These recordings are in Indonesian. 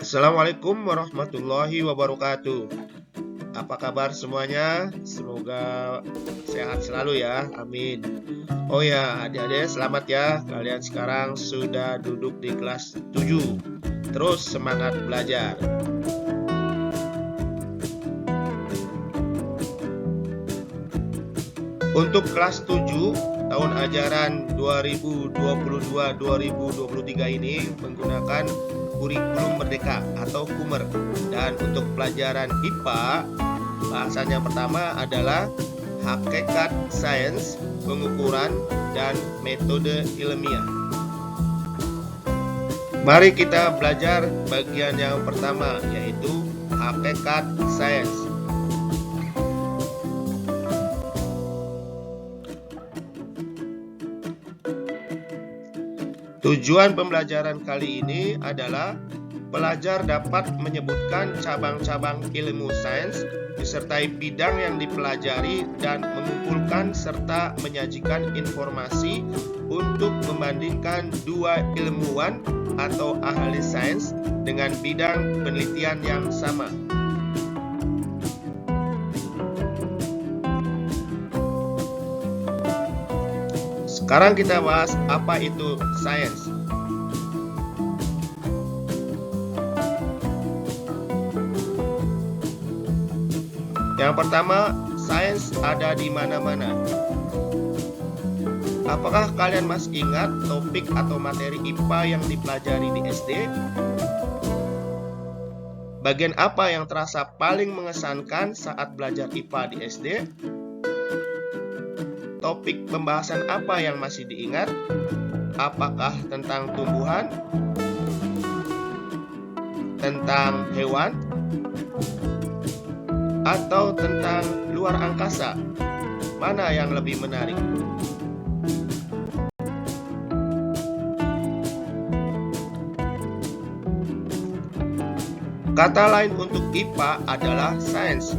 Assalamualaikum warahmatullahi wabarakatuh. Apa kabar semuanya? Semoga sehat selalu ya, amin. Oh ya, adik-adik selamat ya. Kalian sekarang sudah duduk di kelas 7. Terus semangat belajar. Untuk kelas 7, tahun ajaran 2022-2023 ini menggunakan kurikulum merdeka atau KUMER. Dan untuk pelajaran IPA, bahasan yang pertama adalah hakikat sains, pengukuran, dan metode ilmiah. Mari kita belajar bagian yang pertama, yaitu hakikat sains. Tujuan pembelajaran kali ini adalah pelajar dapat menyebutkan cabang-cabang ilmu sains disertai bidang yang dipelajari dan mengumpulkan serta menyajikan informasi untuk membandingkan dua ilmuwan atau ahli sains dengan bidang penelitian yang sama. Sekarang kita bahas apa itu sains. Yang pertama, sains ada di mana-mana. Apakah kalian masih ingat topik atau materi IPA yang dipelajari di SD? Bagian apa yang terasa paling mengesankan saat belajar IPA di SD? Topik pembahasan apa yang masih diingat? Apakah tentang tumbuhan? Tentang hewan? Atau tentang luar angkasa? Mana yang lebih menarik? Kata lain untuk IPA adalah sains.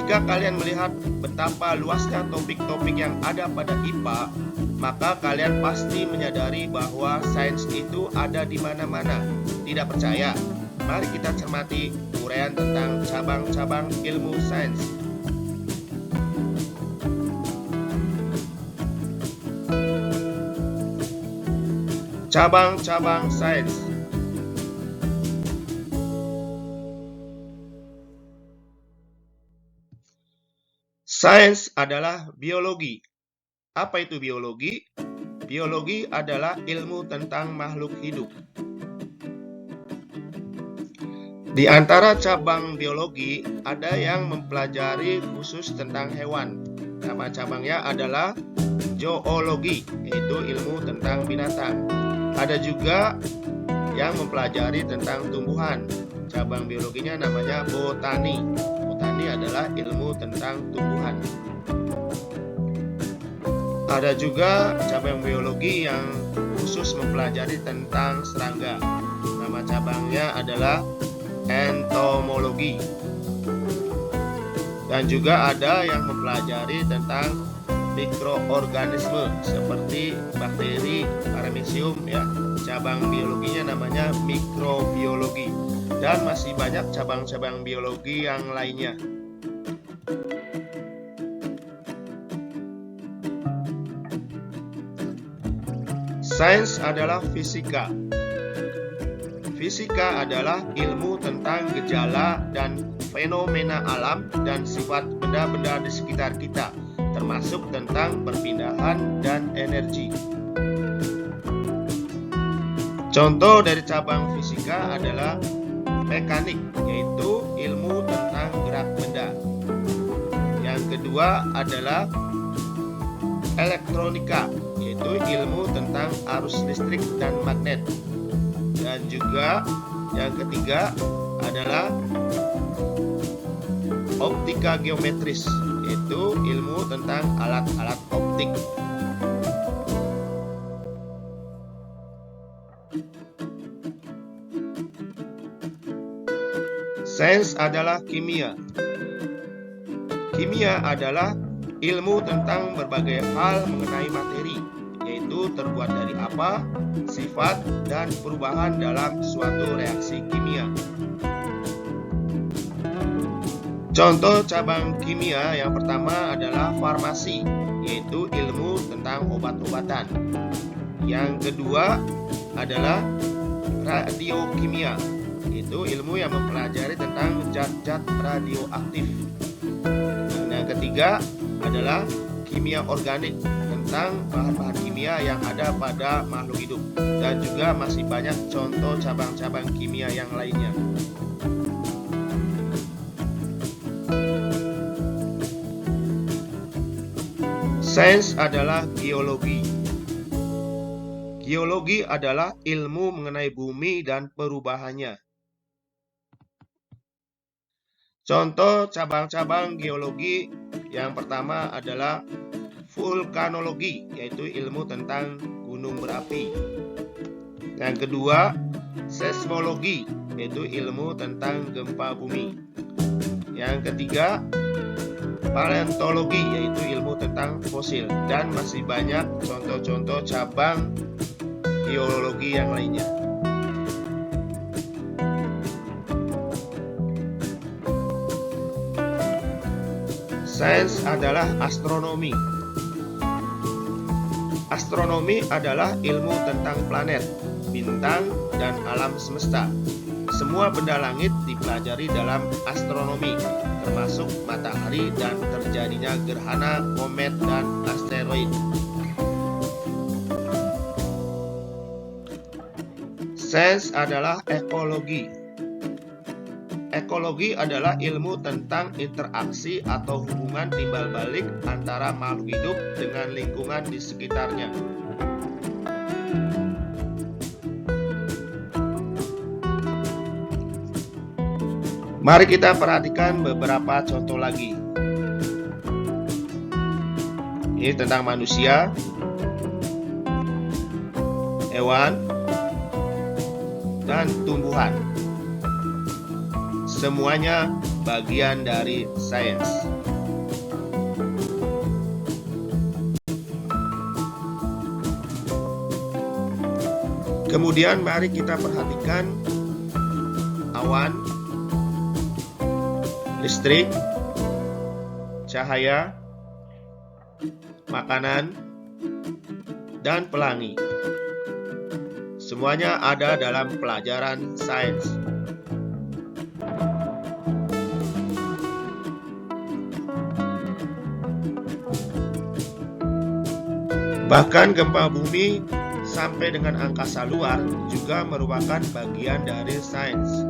Jika kalian melihat betapa luasnya topik-topik yang ada pada IPA, maka kalian pasti menyadari bahwa sains itu ada di mana-mana. Tidak percaya? Mari kita cermati uraian tentang cabang-cabang ilmu sains. Cabang-cabang sains. Sains adalah biologi. Apa itu biologi? Biologi adalah ilmu tentang makhluk hidup. Di antara cabang biologi, ada yang mempelajari khusus tentang hewan. Nama cabangnya adalah zoologi, yaitu ilmu tentang binatang. Ada juga yang mempelajari tentang tumbuhan. Cabang biologinya namanya botani. Botani adalah ilmu tentang tumbuhan. Ada juga cabang biologi yang khusus mempelajari tentang serangga. Nama cabangnya adalah entomologi. Dan juga ada yang mempelajari tentang mikroorganisme seperti bakteri, paramecium ya. Cabang biologinya namanya mikrobiologi. Dan masih banyak cabang-cabang biologi yang lainnya. Sains adalah fisika. Fisika adalah ilmu tentang gejala dan fenomena alam dan sifat benda-benda di sekitar kita, termasuk tentang perpindahan dan energi. Contoh dari cabang fisika adalah mekanik, yaitu ilmu tentang gerak benda. Yang kedua adalah elektronika, yaitu ilmu tentang arus listrik dan magnet. Dan juga yang ketiga adalah optika geometris, yaitu ilmu tentang alat-alat optik. Sains adalah kimia. Kimia adalah ilmu tentang berbagai hal mengenai materi, yaitu itu terbuat dari apa, sifat, dan perubahan dalam suatu reaksi kimia. Contoh cabang kimia yang pertama adalah farmasi, yaitu ilmu tentang obat-obatan. Yang kedua adalah radiokimia, yaitu ilmu yang mempelajari tentang zat-zat radioaktif. Dan yang ketiga adalah kimia organik, tentang bahan-bahan kimia yang ada pada makhluk hidup. Dan juga masih banyak contoh cabang-cabang kimia yang lainnya. Sains adalah geologi. Geologi adalah ilmu mengenai bumi dan perubahannya. Contoh cabang-cabang geologi yang pertama adalah vulkanologi, yaitu ilmu tentang gunung berapi. Yang kedua, seismologi, yaitu ilmu tentang gempa bumi. Yang ketiga, paleontologi, yaitu ilmu tentang fosil, dan masih banyak contoh-contoh cabang geologi yang lainnya. Sains adalah astronomi. Astronomi adalah ilmu tentang planet, bintang, dan alam semesta. Semua benda langit dipelajari dalam astronomi, termasuk matahari dan terjadinya gerhana, komet, dan asteroid. Sains adalah ekologi. Ekologi adalah ilmu tentang interaksi atau hubungan timbal balik antara makhluk hidup dengan lingkungan di sekitarnya. Mari kita perhatikan beberapa contoh lagi. Ini tentang manusia, hewan, dan tumbuhan. Semuanya bagian dari sains. Kemudian mari kita perhatikan awan, listrik, cahaya, makanan, dan pelangi. Semuanya ada dalam pelajaran sains. Bahkan gempa bumi sampai dengan angkasa luar juga merupakan bagian dari sains.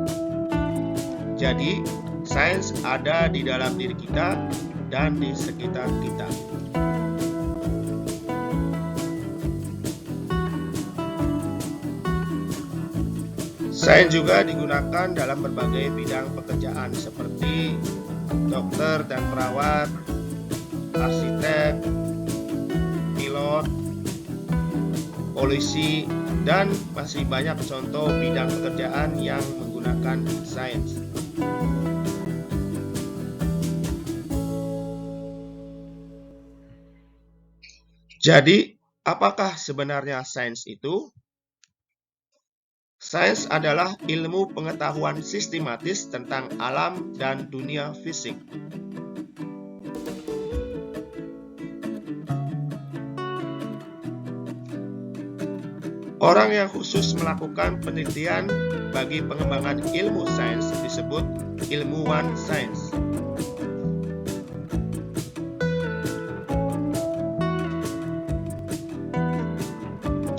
Jadi, sains ada di dalam diri kita dan di sekitar kita. Sains juga digunakan dalam berbagai bidang pekerjaan seperti dokter dan perawat, arsitek, pilot, polisi, dan masih banyak contoh bidang pekerjaan yang menggunakan sains. Jadi, apakah sebenarnya sains itu? Sains adalah ilmu pengetahuan sistematis tentang alam dan dunia fisik. Orang yang khusus melakukan penelitian bagi pengembangan ilmu sains disebut ilmuwan sains.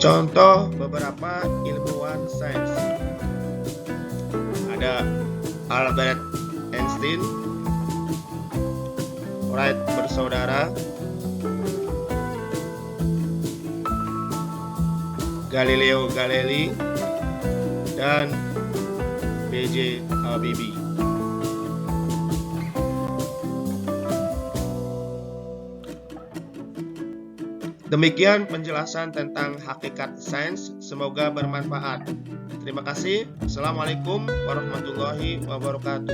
Contoh beberapa ilmuwan sains. Ada Albert Einstein, Wright bersaudara, Galileo Galilei, dan B.J. Habibie. Demikian penjelasan tentang hakikat sains, semoga bermanfaat. Terima kasih. Assalamualaikum warahmatullahi wabarakatuh.